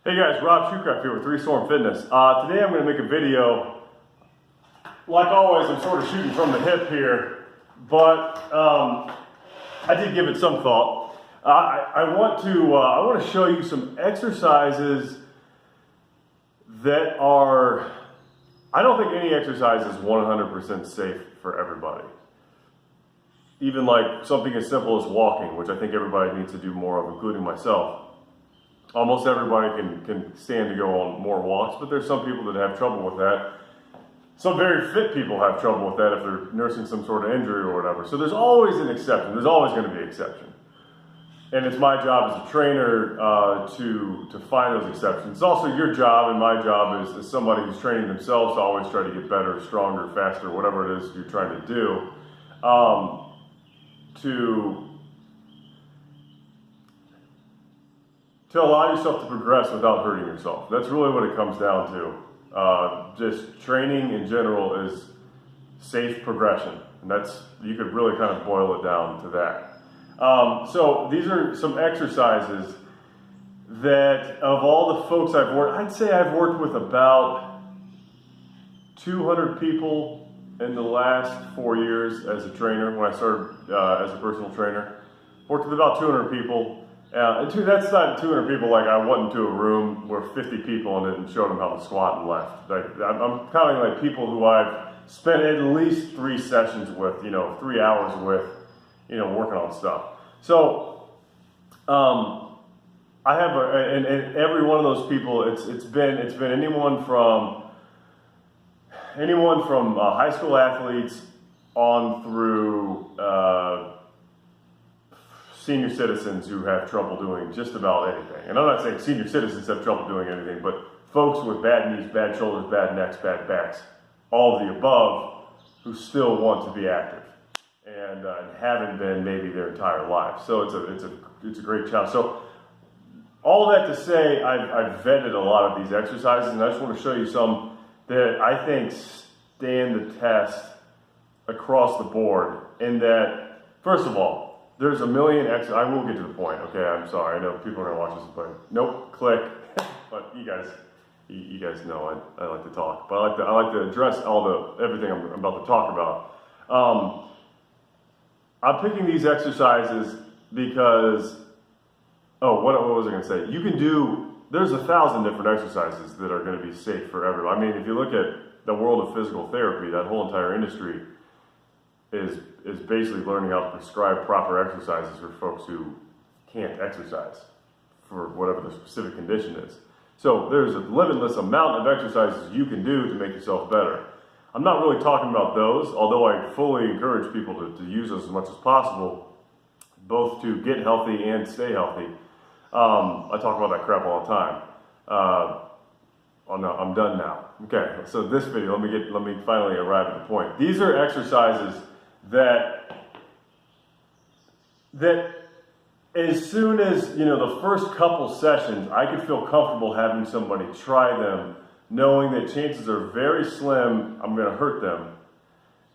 Hey guys, Rob Shoecraft here with Three Storm Fitness. Today I'm going to make a video. Like always, I'm sort of shooting from the hip here, but I did give it some thought. I want to show you some exercises that are. I don't think any exercise is 100% safe for everybody. Even like something as simple as walking, which I think everybody needs to do more of, including myself. Almost everybody can stand to go on more walks, but there's some people that have trouble with that. Some very fit people have trouble with that if they're nursing some sort of injury or whatever. So there's always an exception. There's always going to be an exception. And it's my job as a trainer to find those exceptions. It's also your job and my job as somebody who's training themselves to always try to get better, stronger, faster, whatever it is you're trying to do, to allow yourself to progress without hurting yourself. That's really what it comes down to. Just training in general is safe progression. And you could really kind of boil it down to that. So these are some exercises that of all the folks I've worked, I'd say I've worked with about 200 people in the last 4 years as a trainer. When I started as a personal trainer, worked with about 200 people. And that's not 200 people like I went into a room where 50 people in it and showed them how to squat and left. I'm counting like people who I've spent at least 3 sessions with, 3 hours with, working on stuff. So I have and every one of those people, it's been anyone from high school athletes on through senior citizens who have trouble doing just about anything. And I'm not saying senior citizens have trouble doing anything, but folks with bad knees, bad shoulders, bad necks, bad backs, all of the above, who still want to be active and haven't been maybe their entire life. So it's a great challenge. So all that to say, I've vetted a lot of these exercises, and I just want to show you some that I think stand the test across the board. In that, first of all, there's a million I will get to the point. Okay, I'm sorry. I know people are gonna watch this, but nope, click. But you guys know I like to talk, but I like to address everything I'm about to talk about. I'm picking these exercises because what was I gonna say? There's 1,000 different exercises that are gonna be safe for everyone. I mean, if you look at the world of physical therapy, that whole entire industry is basically learning how to prescribe proper exercises for folks who can't exercise for whatever the specific condition is. So there's a limitless amount of exercises you can do to make yourself better. I'm not really talking about those, although I fully encourage people to use those as much as possible, both to get healthy and stay healthy. I talk about that crap all the time. Oh no, I'm done now. Okay, so this video, let me finally arrive at the point. These are exercises that as soon as, the first couple sessions, I could feel comfortable having somebody try them, knowing that chances are very slim I'm going to hurt them.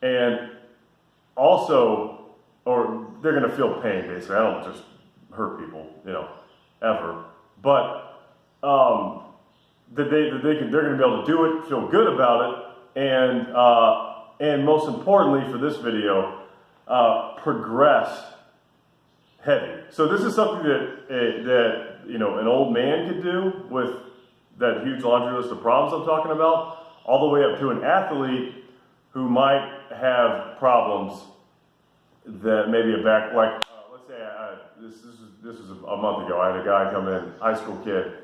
And also, or they're going to feel pain, basically. I don't just hurt people, ever. But they're going to be able to do it, feel good about it, and most importantly for this video, progress heavy. So this is something that an old man could do with that huge laundry list of problems I'm talking about, all the way up to an athlete who might have problems that maybe a back, like let's say this was a month ago. I had a guy come in, high school kid,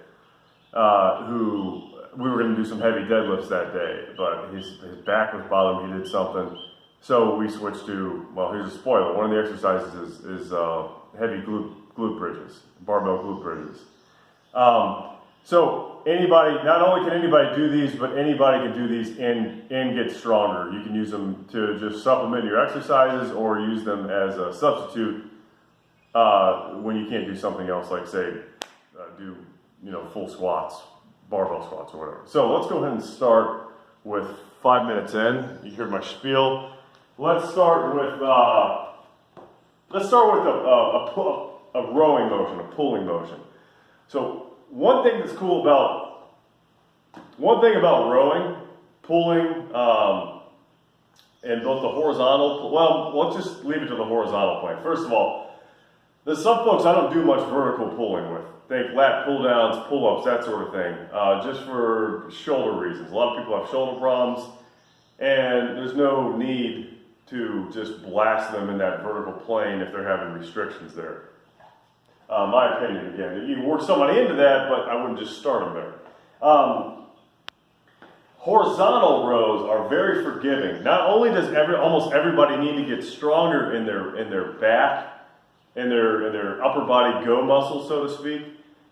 who we were going to do some heavy deadlifts that day, but his back was bothering him. He did something, so we switched to, well, here's a spoiler. One of the exercises is heavy glute bridges, barbell glute bridges. So not only can anybody do these, but anybody can do these and get stronger. You can use them to just supplement your exercises or use them as a substitute when you can't do something else, like say do full squats, barbell squats or whatever. So let's go ahead and start with 5 minutes in. You heard my spiel. Let's start with a rowing motion, a pulling motion. So one thing about rowing, pulling, and both the horizontal, well, let's just leave it to the horizontal plane. First of all, there's some folks I don't do much vertical pulling with. Think lat pull downs, pull ups, that sort of thing, just for shoulder reasons. A lot of people have shoulder problems, and there's no need to just blast them in that vertical plane if they're having restrictions there. My opinion, again. You can work somebody into that, but I wouldn't just start them there. Horizontal rows are very forgiving. Not only does almost everybody need to get stronger in their back and their upper body go muscles, so to speak.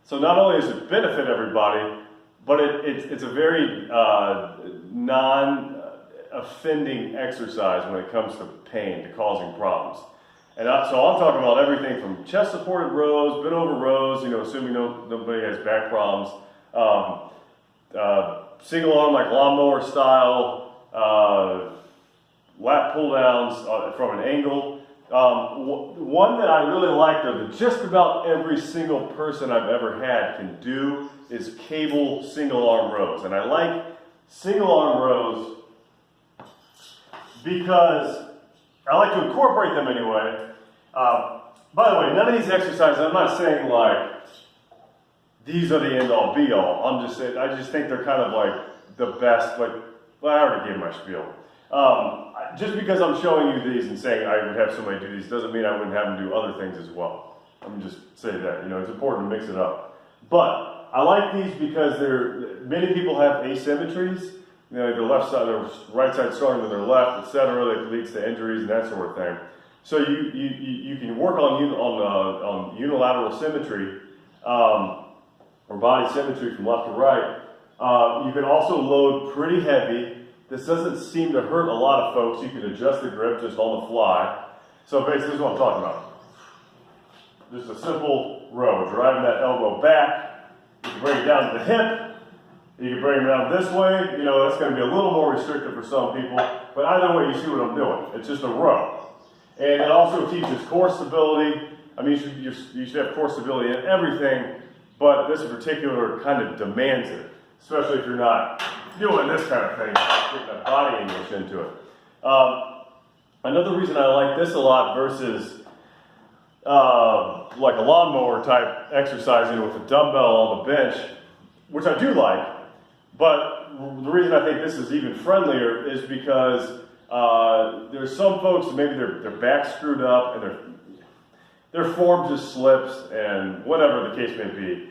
So not only does it benefit everybody, but it's a very non-offending exercise when it comes to pain, to causing problems. And so I'm talking about everything from chest-supported rows, bent over rows, assuming nobody has back problems, single arm like lawnmower style, lat pull downs from an angle. One that I really like though, that just about every single person I've ever had can do is cable single arm rows. And I like single arm rows because I like to incorporate them anyway. By the way, none of these exercises, I'm not saying like these are the end all be all. I just think they're kind of like the best, I already gave my spiel. Just because I'm showing you these and saying I would have somebody do these doesn't mean I wouldn't have them do other things as well. Let me just say that, it's important to mix it up. But I like these because many people have asymmetries. Their left side, their right side stronger than their left, etc. That leads to injuries and that sort of thing. So you can work on unilateral symmetry or body symmetry from left to right. You can also load pretty heavy. This doesn't seem to hurt a lot of folks. You can adjust the grip just on the fly. So basically, this is what I'm talking about. Just a simple row, driving that elbow back. You can bring it down to the hip. You can bring it down this way. That's going to be a little more restrictive for some people. But either way, you see what I'm doing. It's just a row. And it also teaches core stability. I mean, you should have core stability in everything, but this in particular kind of demands it, especially if you're not doing this kind of thing, getting that body English into it. Another reason I like this a lot versus like a lawnmower type exercising with a dumbbell on the bench, which I do like, but the reason I think this is even friendlier is because there's some folks, maybe their back's screwed up and their form just slips and whatever the case may be.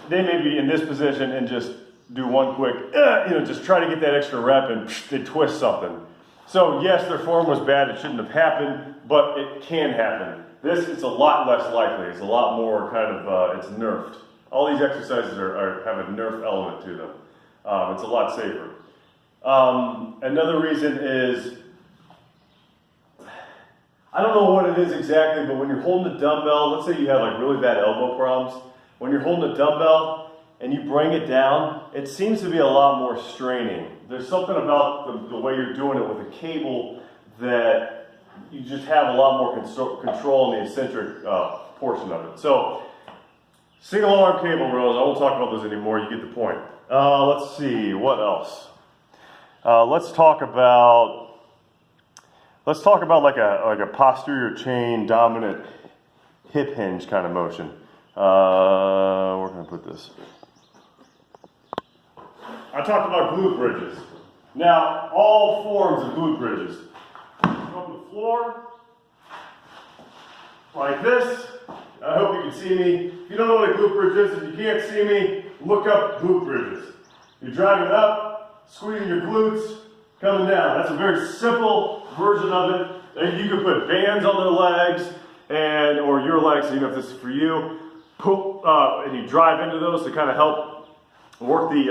They may be in this position and just do one quick, just try to get that extra rep and they twist something. So yes, their form was bad, it shouldn't have happened, but it can happen. This, it's a lot less likely. It's a lot more kind of, it's nerfed. All these exercises have a nerf element to them. It's a lot safer. Another reason is, I don't know what it is exactly, but when you're holding a dumbbell, let's say you have like really bad elbow problems, when you're holding a dumbbell and you bring it down, it seems to be a lot more straining. There's something about the way you're doing it with a cable that you just have a lot more control in the eccentric portion of it. So, single arm cable rows, I won't talk about those anymore, you get the point. Let's see, what else? Let's talk about like a posterior chain dominant hip hinge kind of motion. Where can I put this? I talked about glute bridges. Now, all forms of glute bridges. From the floor, like this. I hope you can see me. If you don't know what a glute bridge is, if you can't see me, look up glute bridges. You're driving up, squeezing your glutes, coming down. That's a very simple version of it. And you can put bands on their legs, or your legs, if this is for you. And you drive into those to kind of help work the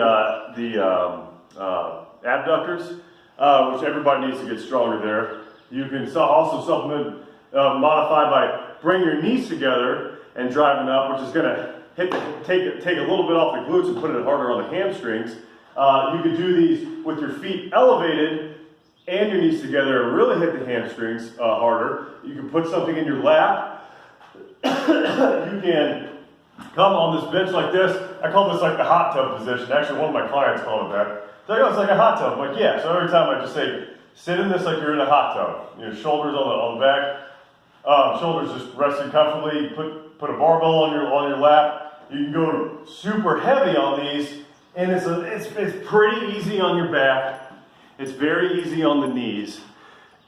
abductors, which everybody needs to get stronger there. You can also supplement, modify by bringing your knees together and driving up, which is going to take a little bit off the glutes and put it harder on the hamstrings. You can do these with your feet elevated and your knees together and really hit the hamstrings harder. You can put something in your lap. You can come on this bench like this. I call this like the hot tub position. Actually, one of my clients called it that. They're like, oh, it's like a hot tub. I'm like, yeah. So every time I just say, sit in this like you're in a hot tub. Your shoulders on the back, shoulders just resting comfortably. Put a barbell on your lap. You can go super heavy on these, and it's pretty easy on your back. It's very easy on the knees,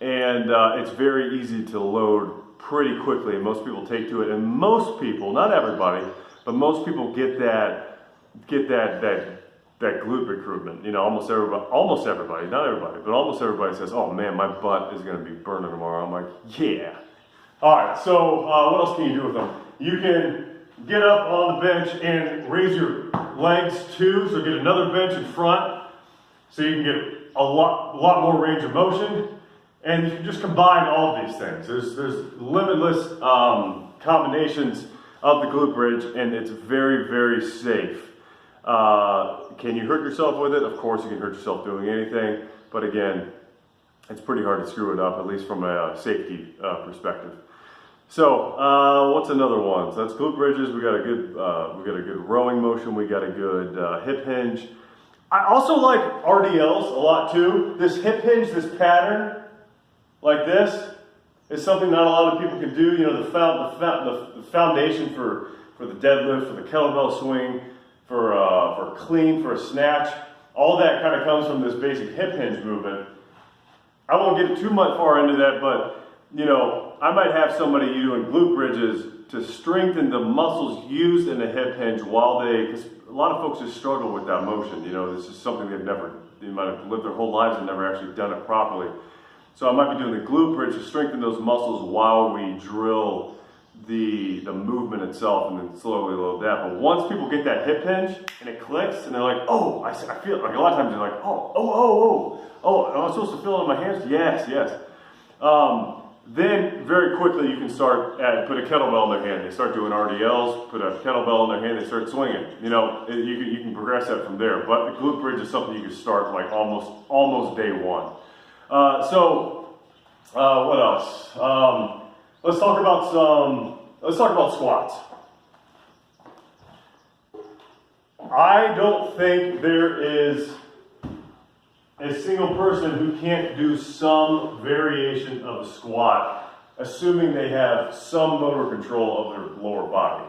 and it's very easy to load pretty quickly. And most people take to it, and most people, not everybody, but most people get that glute recruitment. You know, almost everybody, not everybody, but almost everybody says, "Oh man, my butt is going to be burning tomorrow." I'm like, yeah. All right. So what else can you do with them? You can get up on the bench and raise your legs too. So get another bench in front, so you can get a lot more range of motion. And you can just combine all of these things. There's limitless combinations of the glute bridge, and it's very, very safe. Can you hurt yourself with it? Of course you can hurt yourself doing anything, but again, it's pretty hard to screw it up, at least from a safety perspective. So what's another one? So that's glute bridges. We got a good rowing motion. We got a good hip hinge. I also like RDLs a lot too. This hip hinge, this pattern like this is something not a lot of people can do. You know, the foundation for the deadlift, for the kettlebell swing, for clean, for a snatch, all that kind of comes from this basic hip hinge movement. I won't get too much far into that, but you know, I might have somebody doing glute bridges to strengthen the muscles used in the hip hinge because a lot of folks just struggle with that motion. You know, this is something they might have lived their whole lives and never actually done it properly. So I might be doing the glute bridge to strengthen those muscles while we drill the movement itself and then slowly load that. But once people get that hip hinge and it clicks and they're like, oh, I feel like a lot of times they're like, oh, am I supposed to feel it in my hands? Yes. Then very quickly you can start put a kettlebell in their hand. They start doing RDLs, put a kettlebell in their hand, they start swinging. You know, you can progress that from there. But the glute bridge is something you can start like almost day one. What else? Let's talk about squats. I don't think there is a single person who can't do some variation of a squat, assuming they have some motor control of their lower body.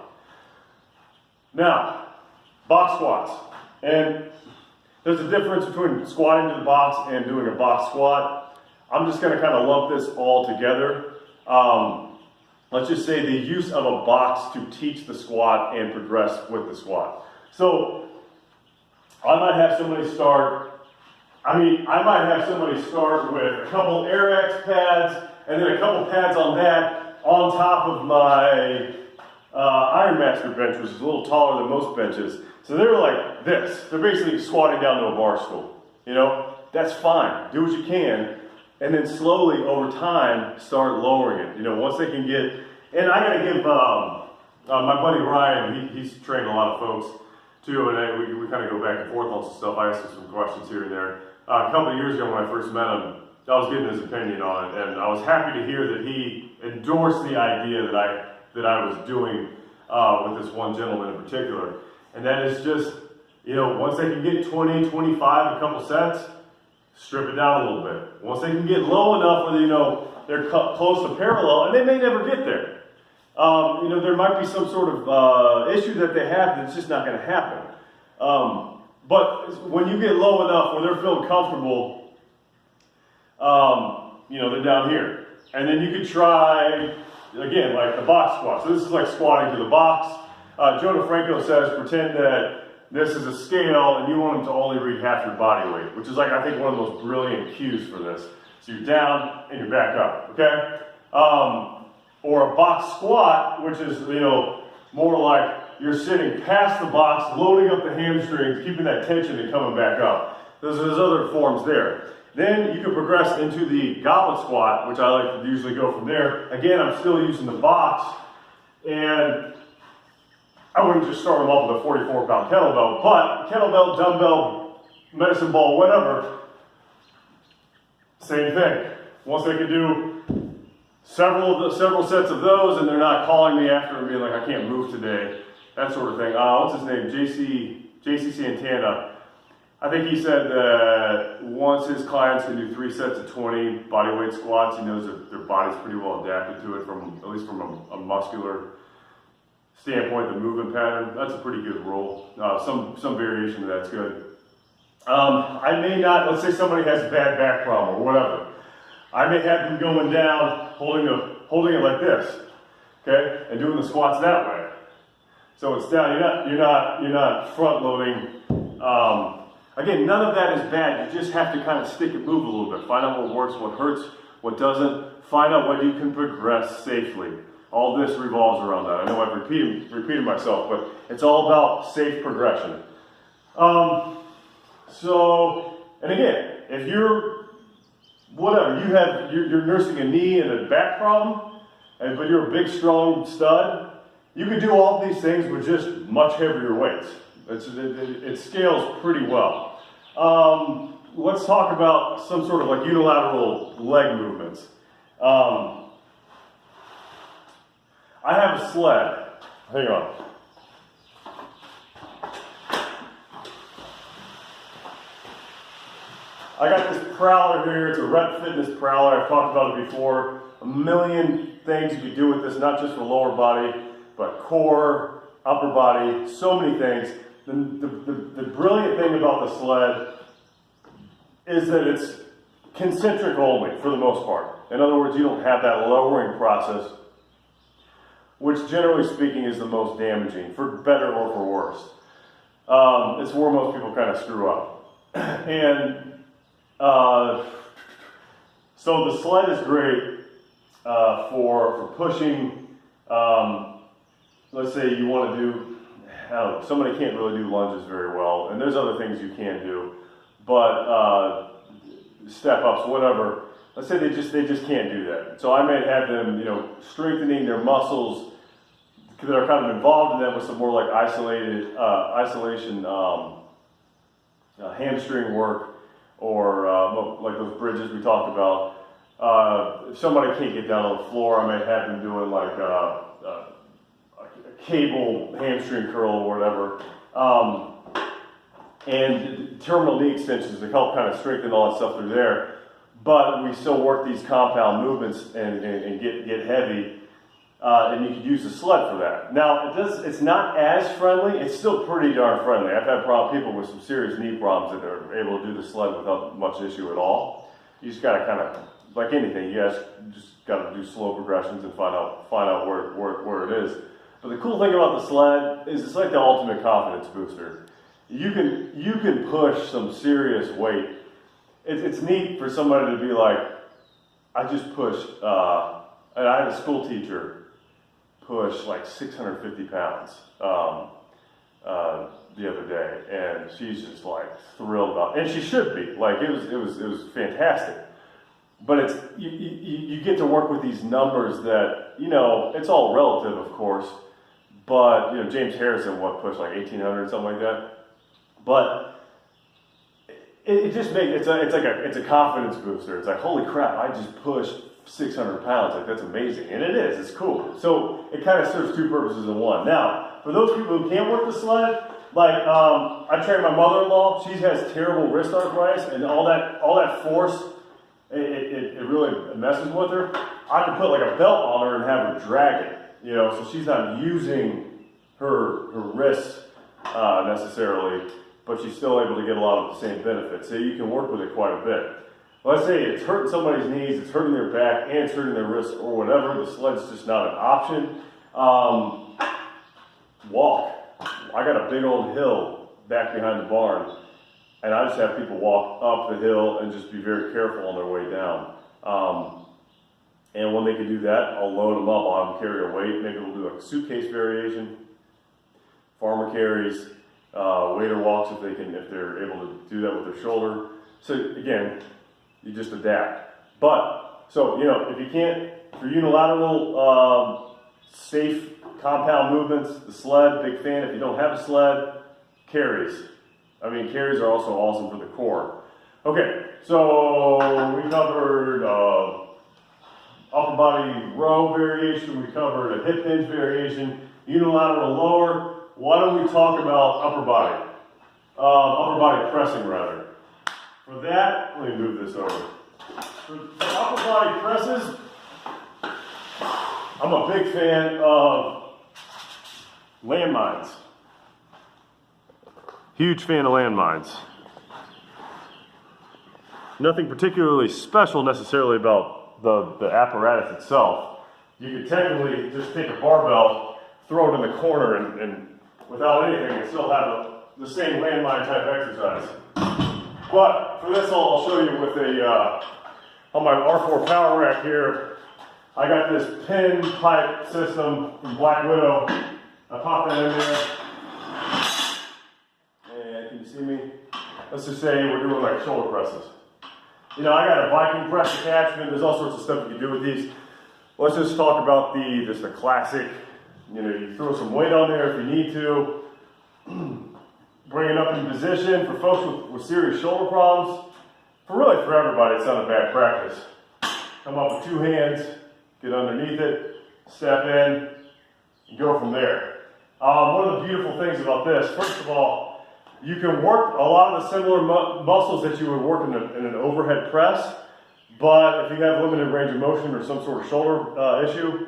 Now, box squats. And there's a difference between squatting to the box and doing a box squat. I'm just going to kind of lump this all together. Let's just say the use of a box to teach the squat and progress with the squat. So I might have somebody start with a couple AirX pads and then a couple pads on that on top of my Ironmaster bench, which is a little taller than most benches. So they're like this. They're basically squatting down to a bar stool. You know, that's fine. Do what you can. And then slowly over time, start lowering it. You know, once they can get, and I gotta give my buddy Ryan, he's trained a lot of folks too, and we kind of go back and forth on some stuff. I asked him some questions here and there. A couple of years ago when I first met him, I was getting his opinion on it, and I was happy to hear that he endorsed the idea that I was doing with this one gentleman in particular. And that is just, you know, once they can get 20, 25, a couple sets, strip it down a little bit. Once they can get low enough where, you know, they're close to parallel, and they may never get there. You know, there might be some sort of issue that they have that's just not going to happen. But when you get low enough where they're feeling comfortable, you know, they're down here. And then you could try, again, like the box squat. So this is like squatting to the box. Joe DeFranco says, pretend that this is a scale and you want them to only read half your body weight, which is like, I think, one of the most brilliant cues for this. So you're down and you're back up, okay? Or a box squat, which is, you know, more like you're sitting past the box, loading up the hamstrings, keeping that tension and coming back up. There's other forms there. Then you can progress into the goblet squat, which I like to usually go from there. Again, I'm still using the box, and I wouldn't just start them off with a 44-pound kettlebell, but kettlebell, dumbbell, medicine ball, whatever, same thing. Once they can do several sets of those and they're not calling me after and being like, I can't move today, that sort of thing. What's his name? JC Santana. I think he said that once his clients can do 3 sets of 20 bodyweight squats, he knows that their body's pretty well adapted to it, at least from a muscular standpoint, the movement pattern. That's a pretty good rule. Some variation of that's good. I may not, let's say somebody has a bad back problem or whatever. I may have them going down, holding it like this, okay, and doing the squats that way. So it's down. You're not front loading. Again, none of that is bad. You just have to kind of stick and move a little bit. Find out what works, what hurts, what doesn't. Find out what you can progress safely. All this revolves around that. I know I've repeated myself, but it's all about safe progression. And again, if you're you're nursing a knee and a back problem, but you're a big, strong stud, you can do all these things with just much heavier weights. It scales pretty well. Let's talk about some sort of like unilateral leg movements. I have a sled. Hang on. I got this Prowler here. It's a MyFitnessPal Prowler. I've talked about it before. A million things you could do with this, not just for lower body, but core, upper body, so many things. The brilliant thing about the sled is that it's concentric only for the most part. In other words, you don't have that lowering process, which generally speaking is the most damaging, for better or for worse. It's where most people kind of screw up. And so the sled is great for pushing. Let's say you want to do, somebody can't really do lunges very well, and there's other things you can do, but step ups, whatever. Let's say they just can't do that. So I may have them, strengthening their muscles that are kind of involved in that with some more like isolation hamstring work, or like those bridges we talked about. If somebody can't get down on the floor, I may have them doing like a cable hamstring curl or whatever. And terminal knee extensions to help kind of strengthen all that stuff through there. But we still work these compound movements and get heavy. And you could use the sled for that. Now, it's not as friendly. It's still pretty darn friendly. I've had people with some serious knee problems that are able to do the sled without much issue at all. You just got to kind of, like anything, you just got to do slow progressions and find out where it is. But the cool thing about the sled is it's like the ultimate confidence booster. You can push some serious weight. It's neat for somebody to be like, I just pushed, and I had a school teacher push like 650 pounds the other day, and she's just like thrilled about it. And she should be. Like it was fantastic. But it's you get to work with these numbers that, it's all relative, of course. But James Harrison pushed like 1,800, something like that. But it just makes it's a confidence booster. It's like, holy crap, I just pushed 600 pounds. Like, that's amazing. And it is. It's cool. So it kind of serves two purposes in one. Now, for those people who can't work the sled, like I train my mother-in-law. She has terrible wrist arthritis, and all that force, it really messes with her. I can put like a belt on her and have her drag it. So she's not using her wrists necessarily, but she's still able to get a lot of the same benefits. So you can work with it quite a bit. Let's say it's hurting somebody's knees, it's hurting their back, and it's hurting their wrists or whatever. The sled's just not an option. Walk. I got a big old hill back behind the barn, and I just have people walk up the hill and just be very careful on their way down. And when they can do that, I'll load them up. I'll have them carry a weight. Maybe we'll do a suitcase variation, farmer carries, waiter walks if they're able to do that with their shoulder. So again, you just adapt. But so if you can't, for unilateral safe compound movements, the sled, big fan. If you don't have a sled, carries. Carries are also awesome for the core. Okay, so we covered upper body row variation, we covered a hip hinge variation, unilateral lower. why don't we talk about upper body pressing rather. For that, let me move this over. For upper body presses, I'm a big fan of landmines. Huge fan of landmines. Nothing particularly special necessarily about the apparatus itself. You could technically just take a barbell, throw it in the corner, and without anything, and still have the same landmine type exercise. But for this, I'll show you with on my R4 power rack here, I got this pin pipe system from Black Widow. I pop that in there, and can you see me? Let's just say we're doing like shoulder presses. You know, I got a Viking press attachment. There's all sorts of stuff you can do with these. Let's just talk about the classic. You know, you throw some weight on there if you need to. Bring it up in position for folks with serious shoulder problems. For everybody, it's not a bad practice. Come up with two hands, get underneath it, step in, and go from there. One of the beautiful things about this, first of all, you can work a lot of the similar muscles that you would work in an overhead press, but if you have limited range of motion or some sort of shoulder issue,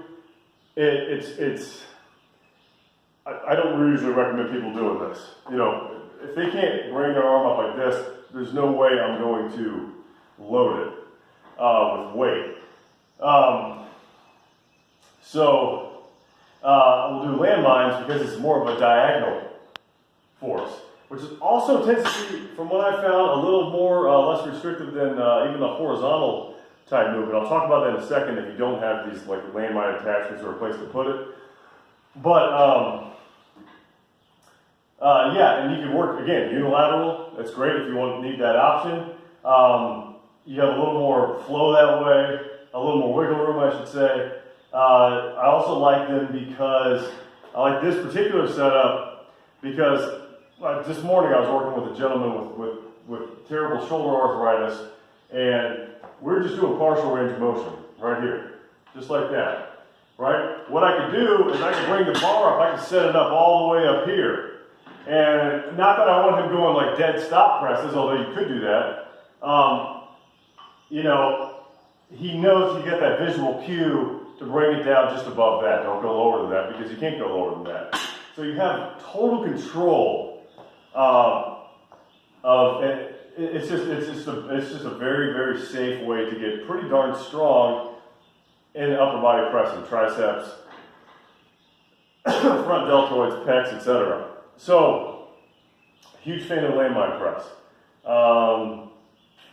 I don't usually recommend people doing this. You know, if they can't bring their arm up like this, there's no way I'm going to load it with weight. We'll do landmines because it's more of a diagonal force, which is also tends to be, from what I found, a little more less restrictive than even the horizontal type movement. I'll talk about that in a second if you don't have these like landmine attachments or a place to put it. But yeah, and you can work, again, unilateral. That's great if you need that option. You have a little more flow that way, a little more wiggle room, I should say. I also like them because I like this particular setup because this morning I was working with a gentleman with terrible shoulder arthritis, and we're just doing partial range of motion right here, just like that, right? What I could do is I could bring the bar up, I could set it up all the way up here. And not that I want him going like dead stop presses, although you could do that. You know, he knows you get that visual cue to bring it down just above that. Don't go lower than that because you can't go lower than that. So you have total control it's just a very, very safe way to get pretty darn strong in upper body pressing, triceps, front deltoids, pecs, etc. So, huge fan of landmine press.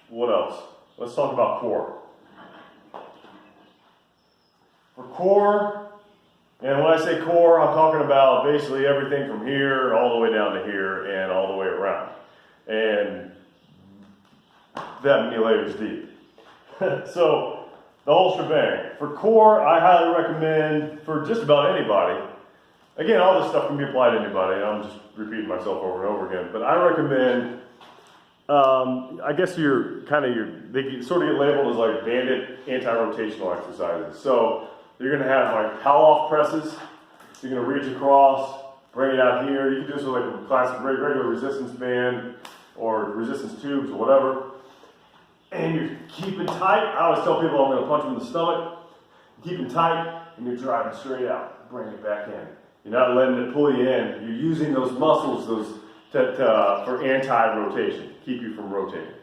What else? Let's talk about core. For core, and when I say core, I'm talking about basically everything from here all the way down to here and all the way around. And that many layers deep. So, the whole shebang. For core, I highly recommend for just about anybody. Again, all this stuff can be applied to anybody. I'm just repeating myself over and over again. But I recommend, I guess they sort of get labeled as like banded anti-rotational exercises. So you're going to have like pal-off presses. You're going to reach across, bring it out here. You can do this with like a classic regular resistance band or resistance tubes or whatever. And you're keeping tight. I always tell people I'm going to punch them in the stomach. Keeping tight, and you're driving straight out. Bring it back in. You're not letting it pull you in. You're using those muscles for anti-rotation, keep you from rotating.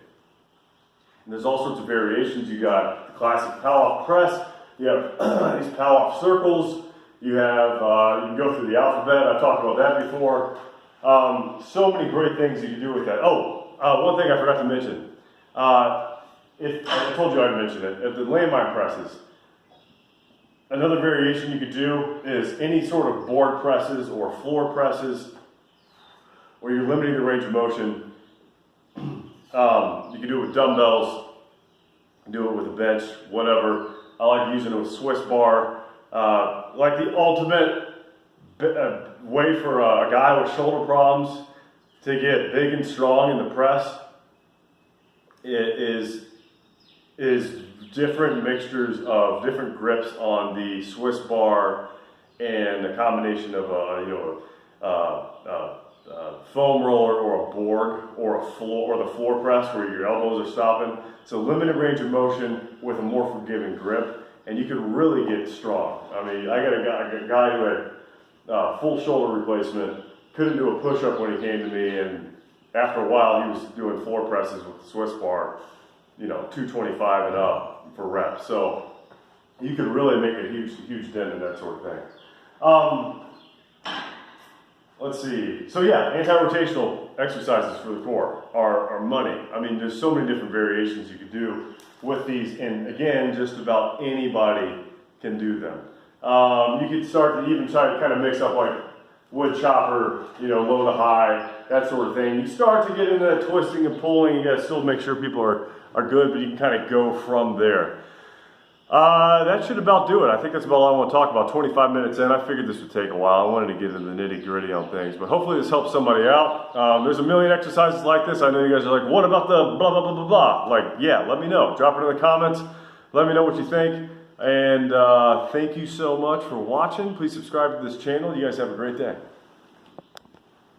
And there's all sorts of variations. You got the classic pal-off press. You have these pal-off circles. You have you can go through the alphabet. I've talked about that before. So many great things you can do with that. One thing I forgot to mention. I told you I'd mention it. At the landmine presses. Another variation you could do is any sort of board presses or floor presses where you're limiting the range of motion. You can do it with dumbbells, do it with a bench, whatever. I like using it with Swiss bar. Like the ultimate way for a guy with shoulder problems to get big and strong in the press is different mixtures of different grips on the Swiss bar and a combination of foam roller or a board or a floor or the floor press where your elbows are stopping. So limited range of motion with a more forgiving grip, and you can really get strong. I mean, I got a guy who had full shoulder replacement, couldn't do a push-up when he came to me, and after a while he was doing floor presses with the Swiss bar, 225 and up for reps. So you can really make a huge dent in that sort of thing. Let's see. So yeah, anti-rotational exercises for the core are money. I mean, there's so many different variations you could do with these, and again, just about anybody can do them. You could start to even try to kind of mix up like wood chopper, low to high, that sort of thing. You start to get into that twisting and pulling. You gotta still make sure people are good, but you can kind of go from there. That should about do it. I think that's about all I want to talk about. 25 minutes in, I figured this would take a while. I wanted to get into the nitty gritty on things, but hopefully this helps somebody out. There's a million exercises like this. I know you guys are like, what about the blah, blah, blah, blah, blah? Like, yeah, let me know. Drop it in the comments. Let me know what you think. And thank you so much for watching. Please subscribe to this channel. You guys have a great day.